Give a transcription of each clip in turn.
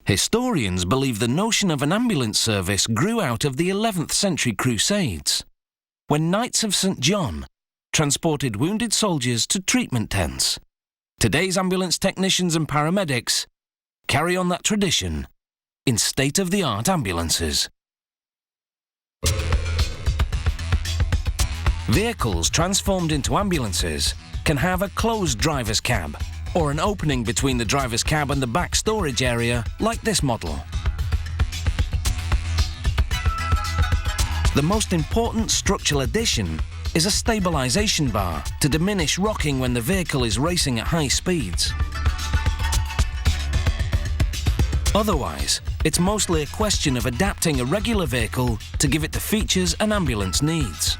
Historians believe the notion of an ambulance service grew out of the 11th century Crusades, when Knights of St. John transported wounded soldiers to treatment tents. Today's ambulance technicians and paramedics carry on that tradition in state-of-the-art ambulances. Vehicles transformed into ambulances can have a closed driver's cab, or an opening between the driver's cab and the back storage area, like this model. The most important structural addition is a stabilization bar to diminish rocking when the vehicle is racing at high speeds. Otherwise, it's mostly a question of adapting a regular vehicle to give it the features an ambulance needs.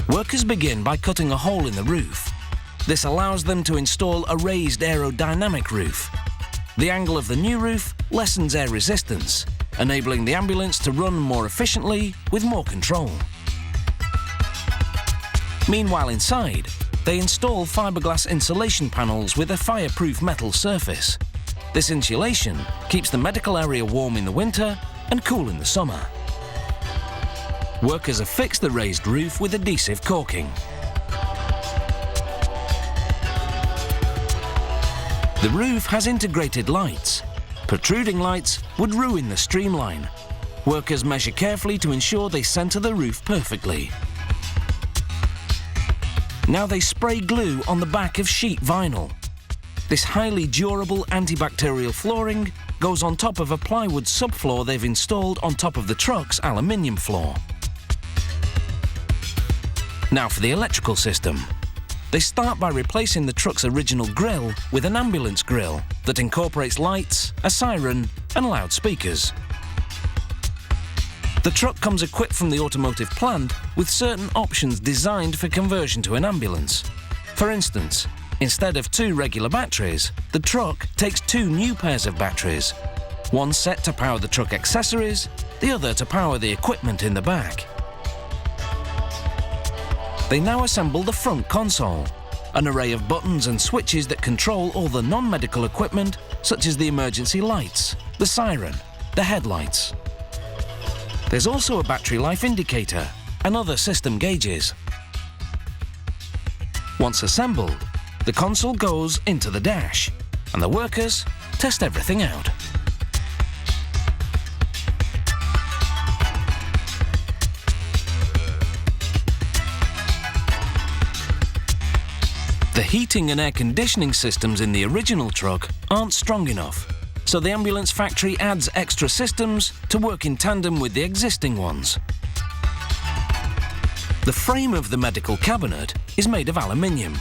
Workers begin by cutting a hole in the roof. This allows them to install a raised aerodynamic roof. The angle of the new roof lessens air resistance, enabling the ambulance to run more efficiently with more control. Meanwhile, inside, they install fiberglass insulation panels with a fireproof metal surface. This insulation keeps the medical area warm in the winter and cool in the summer. Workers affix the raised roof with adhesive caulking. The roof has integrated lights. Protruding lights would ruin the streamline. Workers measure carefully to ensure they center the roof perfectly. Now they spray glue on the back of sheet vinyl. This highly durable antibacterial flooring goes on top of a plywood subfloor they've installed on top of the truck's aluminium floor. Now for the electrical system. They start by replacing the truck's original grille with an ambulance grille that incorporates lights, a siren, and loudspeakers. The truck comes equipped from the automotive plant with certain options designed for conversion to an ambulance. For instance, instead of 2 regular batteries, the truck takes 2 new pairs of batteries, one set to power the truck accessories, the other to power the equipment in the back. They now assemble the front console, an array of buttons and switches that control all the non-medical equipment, such as the emergency lights, the siren, the headlights. There's also a battery life indicator and other system gauges. Once assembled, the console goes into the dash, and the workers test everything out. The heating and air conditioning systems in the original truck aren't strong enough, so the ambulance factory adds extra systems to work in tandem with the existing ones. The frame of the medical cabinet is made of aluminium,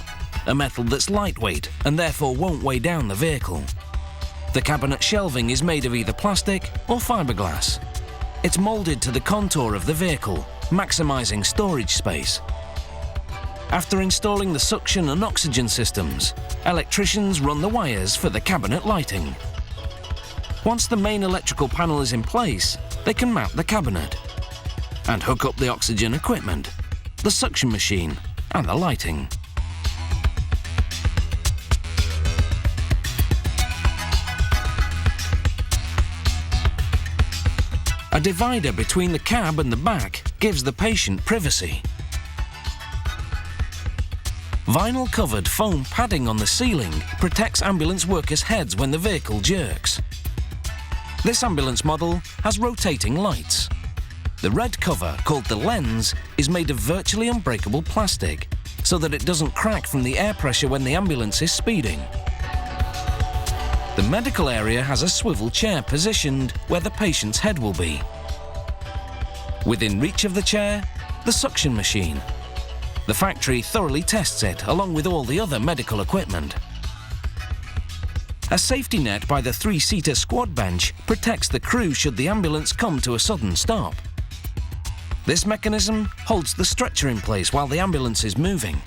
a metal that's lightweight and therefore won't weigh down the vehicle. The cabinet shelving is made of either plastic or fiberglass. It's molded to the contour of the vehicle, maximizing storage space. After installing the suction and oxygen systems, electricians run the wires for the cabinet lighting. Once the main electrical panel is in place, they can mount the cabinet and hook up the oxygen equipment, the suction machine, and the lighting. A divider between the cab and the back gives the patient privacy. Vinyl-covered foam padding on the ceiling protects ambulance workers' heads when the vehicle jerks. This ambulance model has rotating lights. The red cover, called the lens, is made of virtually unbreakable plastic, so that it doesn't crack from the air pressure when the ambulance is speeding. The medical area has a swivel chair positioned where the patient's head will be. Within reach of the chair, the suction machine. The factory thoroughly tests it, along with all the other medical equipment. A safety net by the 3-seater squad bench protects the crew should the ambulance come to a sudden stop. This mechanism holds the stretcher in place while the ambulance is moving.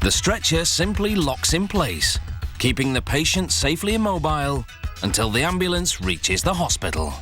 The stretcher simply locks in place, keeping the patient safely immobile until the ambulance reaches the hospital.